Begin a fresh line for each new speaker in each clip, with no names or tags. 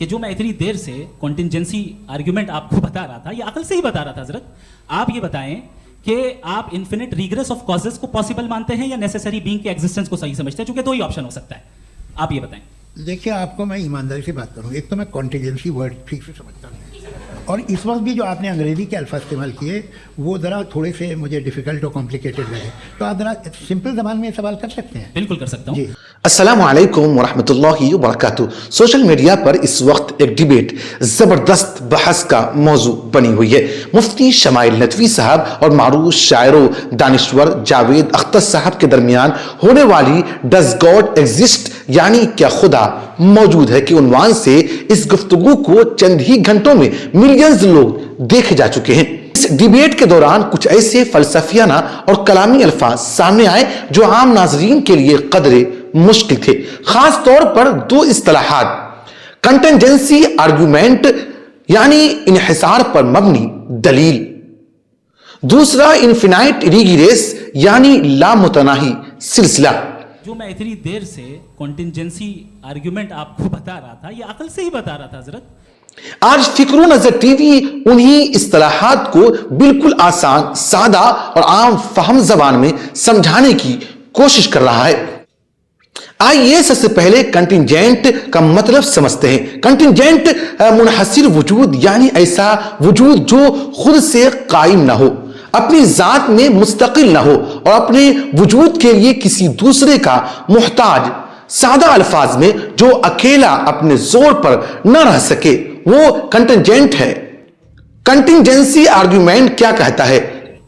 کہ جو میں اتنی دیر سے کنٹینجنسی آرگیومنٹ آپ کو بتا رہا تھا، یہ عقل سے ہی بتا رہا تھا حضرت. آپ یہ بتائیں کہ آپ انفینٹ ریگریس آف کازز کو پاسبل مانتے ہیں یا نیسیسری بینگ کے ایگزسٹنس کو صحیح سمجھتے ہیں؟ چونکہ دو ہی آپشن ہو سکتا ہے. آپ یہ بتائیں.
دیکھیے آپ کو میں ایمانداری سے بات کروں. ایک تو میں کنٹینجنسی ورڈ ٹھیک سے سمجھتا نہیں، اور اس وقت بھی جو آپ نے انگریزی کے الفاظ استعمال کیے وہ ذرا تھوڑے سے مجھے ڈیفیکلٹ اور کمپلیکیٹڈ لگے. تو آپ ذرا سمپل زبان میں سوال کر سکتے ہیں؟
بالکل کر سکتا ہوں.
جی.
السلام علیکم ورحمۃ اللہ وبرکاتہ. سوشل میڈیا پر اس وقت ایک ڈیبیٹ زبردست بحث کا موضوع بنی ہوئی ہے. مفتی شمائل ندوی صاحب اور معروف شاعر و دانشور جاوید اختر صاحب کے درمیان ہونے والی ڈز گاڈ ایگزسٹ یعنی کیا خدا موجود ہے کے عنوان سے اس گفتگو کو چند ہی گھنٹوں میں ملینز لوگ دیکھے جا چکے ہیں. اس ڈیبیٹ کے دوران کچھ ایسے فلسفیانہ اور کلامی الفاظ سامنے آئے جو عام ناظرین کے لیے قدرے مشکل تھے. خاص طور پر دو اصطلاحات، کنٹینجنسی آرگیومنٹ یعنی انحصار پر مبنی دلیل، دوسرا انفینائٹ ریگریس یعنی لامتناہی سلسلہ.
جو میں اتنی دیر سے کنٹینجنسی آرگیومنٹ آپ کو بتا رہا تھا، یہ عقل سے ہی بتا رہا تھا حضرت.
آج فکر و نظر ٹی وی انہی اصطلاحات کو بالکل آسان، سادہ اور عام فہم زبان میں سمجھانے کی کوشش کر رہا ہے. آئیے سب سے پہلے کنٹینجنٹ کا مطلب سمجھتے ہیں. کنٹینجنٹ منحصر وجود یعنی ایسا وجود جو خود سے قائم نہ ہو، اپنی ذات میں مستقل نہ ہو اور اپنے وجود کے لیے کسی دوسرے کا محتاج. سادہ الفاظ میں جو اکیلا اپنے زور پر نہ رہ سکے وہ کنٹینجنٹ ہے. کنٹینجنسی آرگیومنٹ کیا کہتا ہے؟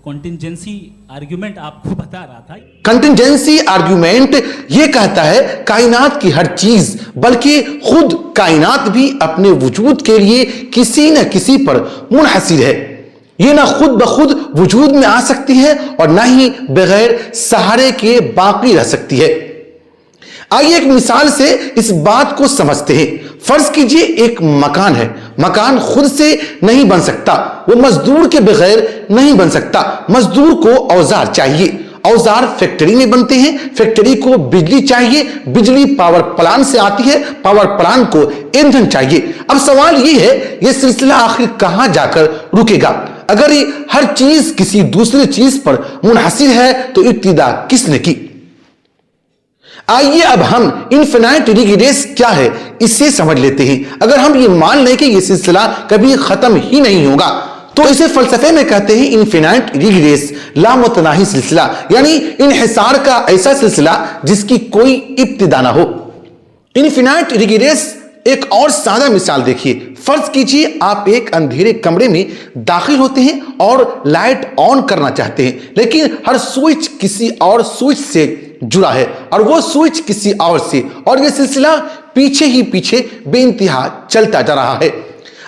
کنٹینجنسی آرگیومنٹ آپ کو بتا رہا تھا.
کنٹینجنسی آرگیومنٹ یہ کہتا ہے کائنات کی ہر چیز بلکہ خود کائنات بھی اپنے وجود کے لیے کسی نہ کسی پر منحصر ہے. یہ نہ خود بخود وجود میں آ سکتی ہے اور نہ ہی بغیر سہارے کے باقی رہ سکتی ہے. آئیے ایک مثال سے اس بات کو سمجھتے ہیں. فرض کیجئے ایک مکان ہے. مکان خود سے نہیں بن سکتا، وہ مزدور کے بغیر نہیں بن سکتا. مزدور کو اوزار چاہیے، اوزار فیکٹری میں بنتے ہیں. فیکٹری کو بجلی چاہیے، بجلی پاور پلانٹ سے آتی ہے، پاور پلانٹ کو ایندھن چاہیے. اب سوال یہ ہے یہ سلسلہ آخر کہاں جا کر رکے گا؟ اگر ہر چیز کسی دوسری چیز پر منحصر ہے تو ابتدا کس نے کی؟ آئیے اب ہم انفینائٹ ریگریس کیا ہے اسے سمجھ لیتے ہیں. اگر ہم یہ مان لیں کہ یہ سلسلہ کبھی ختم ہی نہیں ہوگا تو اسے فلسفے میں کہتے ہیں انفینائٹ ریگریس، لامتناہی سلسلہ، یعنی انحصار کا ایسا سلسلہ جس کی کوئی ابتدا نہ ہو. انفینائٹ ریگریس ایک اور سادہ مثال دیکھیے. فرض کیجئے آپ ایک اندھیرے کمرے میں داخل ہوتے ہیں اور لائٹ آن کرنا چاہتے ہیں، لیکن ہر سوئچ کسی اور سوئچ سے جڑا ہے اور وہ سوئچ کسی اور سے، اور یہ سلسلہ پیچھے ہی پیچھے بے انتہا چلتا جا رہا ہے.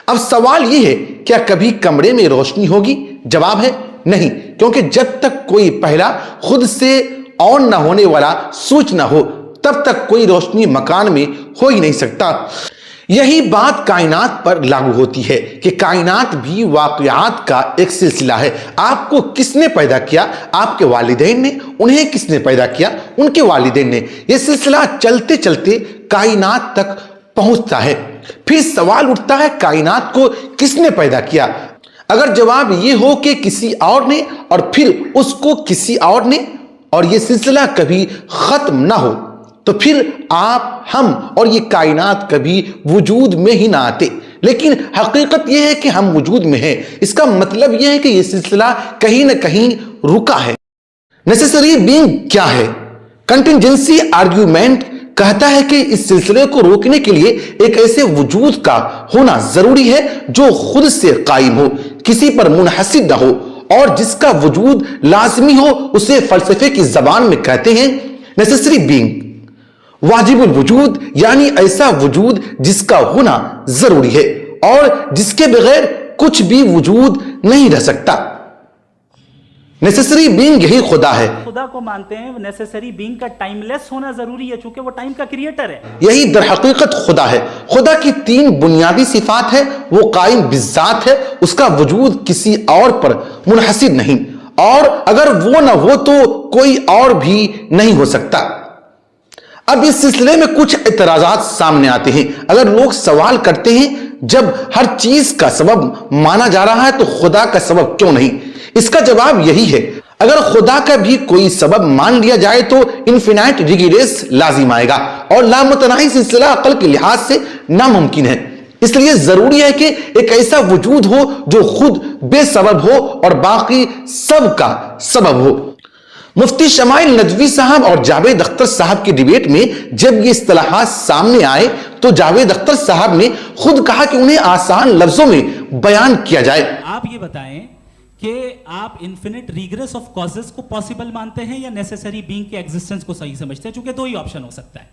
اب سوال یہ ہے کیا کبھی کمرے میں روشنی ہوگی؟ جواب ہے نہیں، کیونکہ جب تک کوئی پہلا خود سے آن نہ ہونے والا سوئچ نہ ہو تب تک کوئی روشنی مکان میں ہو ہی نہیں سکتا. یہی بات کائنات پر لاگو ہوتی ہے کہ کائنات بھی واقعات کا ایک سلسلہ ہے. آپ کو کس نے پیدا کیا؟ آپ کے والدین نے. انہیں کس نے پیدا کیا؟ ان کے والدین نے. یہ سلسلہ چلتے چلتے کائنات تک پہنچتا ہے. پھر سوال اٹھتا ہے کائنات کو کس نے پیدا کیا؟ اگر جواب یہ ہو کہ کسی اور نے اور پھر اس کو کسی اور نے، اور یہ سلسلہ کبھی ختم نہ ہو تو پھر آپ، ہم اور یہ کائنات کبھی وجود میں ہی نہ آتے. لیکن حقیقت یہ ہے کہ ہم وجود میں ہیں. اس کا مطلب یہ ہے کہ یہ سلسلہ کہیں نہ کہیں رکا ہے. نیسیسری بینگ کیا ہے؟ کنٹینجنسی آرگیومنٹ کہتا ہے کہ اس سلسلے کو روکنے کے لیے ایک ایسے وجود کا ہونا ضروری ہے جو خود سے قائم ہو، کسی پر منحصر نہ ہو، اور جس کا وجود لازمی ہو. اسے فلسفے کی زبان میں کہتے ہیں نیسیسری بینگ، واجب الوجود، یعنی ایسا وجود جس کا ہونا ضروری ہے اور جس کے بغیر کچھ بھی وجود نہیں رہ سکتا. نیسیسری بینگ یہی خدا ہے.
خدا کو مانتے ہیں نیسیسری بینگ کا ٹائم لیس ہونا ضروری ہے چونکہ وہ ٹائم کا کریٹر ہے.
یہی در حقیقت خدا ہے. خدا کی تین بنیادی صفات ہے. وہ قائم بالذات ہے، اس کا وجود کسی اور پر منحصر نہیں، اور اگر وہ نہ ہو تو کوئی اور بھی نہیں ہو سکتا. اب اس سلسلے میں کچھ اعتراضات سامنے آتے ہیں. اگر لوگ سوال کرتے ہیں جب ہر چیز کا سبب مانا جا رہا ہے تو خدا کا سبب کیوں نہیں؟ اس کا جواب یہی ہے، اگر خدا کا بھی کوئی سبب مان لیا جائے تو انفینائٹ ریگریس لازم آئے گا اور لامتناہی سلسلہ عقل کے لحاظ سے ناممکن ہے. اس لیے ضروری ہے کہ ایک ایسا وجود ہو جو خود بے سبب ہو اور باقی سب کا سبب ہو. مفتی شمائل ندوی صاحب اور جاوید اختر صاحب کی ڈیبیٹ میں جب یہ اصطلاحات سامنے آئے تو جاوید اختر صاحب نے خود کہا کہ انہیں آسان لفظوں میں بیان کیا جائے.
آپ یہ بتائیں کہ آپ انفینٹ ریگریس آف کازز کو پاسبل مانتے ہیں یا نیسیسری بینگ کے ایگزسٹنس کو صحیح سمجھتے ہیں؟ چونکہ دو ہی آپشن ہو سکتا ہے.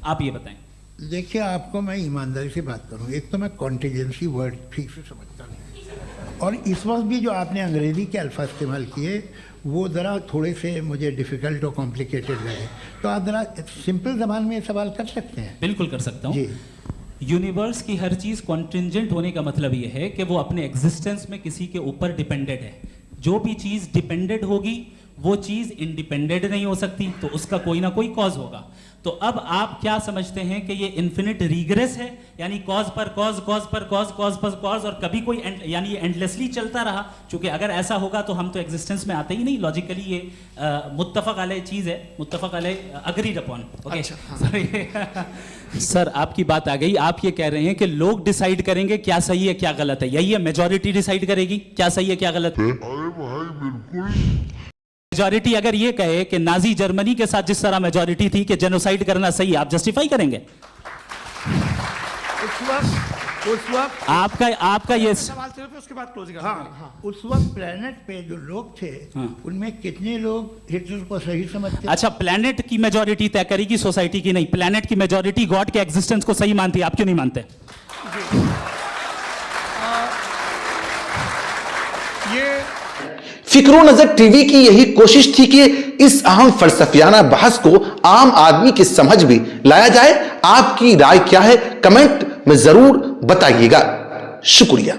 آپ یہ بتائیں.
دیکھیے آپ کو میں ایمانداری سے بات کروں، ایک تو میں کانٹیجنسی ورڈ ٹھیک سے سمجھتا نہیں، اور اس وقت بھی جو آپ نے انگریزی کے الفاظ استعمال کیے وہ ذرا تھوڑے سے مجھے ڈیفیکلٹ اور کمپلیکیٹڈ لگے. تو آپ ذرا سمپل زبان میں سوال کر سکتے ہیں؟
بالکل کر سکتا ہوں.
جی.
یونیورس کی ہر چیز کانٹینجنٹ ہونے کا مطلب یہ ہے کہ وہ اپنے ایگزسٹنس میں کسی کے اوپر ڈیپینڈڈ ہے. جو بھی چیز ڈیپینڈڈ ہوگی وہ چیز انڈیپینڈنٹ نہیں ہو سکتی، تو اس کا کوئی نہ کوئی کاز ہوگا. تو اب آپ کیا سمجھتے ہیں کہ یہ انفینٹ ریگریس ہے، یعنی کاز پر کاز، کاز پر کاز، کاز پر کاز، اور کبھی کوئی یعنی یہ اینڈلیسلی چلتا رہا؟ چونکہ اگر ایسا ہوگا تو ہم تو ایگزسٹنس میں آتے ہی نہیں. لاجیکلی یہ متفق علیہ چیز ہے، متفق علیہ اگریڈ اپون. سر آپ کی بات آ گئی. آپ یہ کہہ رہے ہیں کہ لوگ ڈیسائیڈ کریں گے کیا صحیح ہے کیا غلط ہے، یہی ہے میجورٹی ڈیسائیڈ کرے گی کیا صحیح ہے کیا غلط ہے. میجورٹی اگر یہ کہے کہ نازی جرمنی کے ساتھ جس طرح میجورٹی تھی کہ جینوسائیڈ کرنا صحیح، آپ جسٹیفائی کریں گے؟ آپ کا یہ
سوال صرف اس کے بعد کلوزنگ. ہاں اس وقت پلانٹ پہ جو لوگ تھے ان میں کتنے لوگ ہٹلر کو صحیح سمجھتے؟
اچھا، پلانٹ کی میجورٹی طے کرے گی سوسائٹی کی نہیں. پلانٹ کی میجورٹی گاڈ کے ایگزسٹنس کو صحیح مانتی ہے، آپ کیوں نہیں مانتے؟
فکر و نظر ٹی وی کی یہی کوشش تھی کہ اس اہم فلسفیانہ بحث کو عام آدمی کی سمجھ میں لایا جائے. آپ کی رائے کیا ہے؟ کمنٹ میں ضرور بتائیے گا. شکریہ.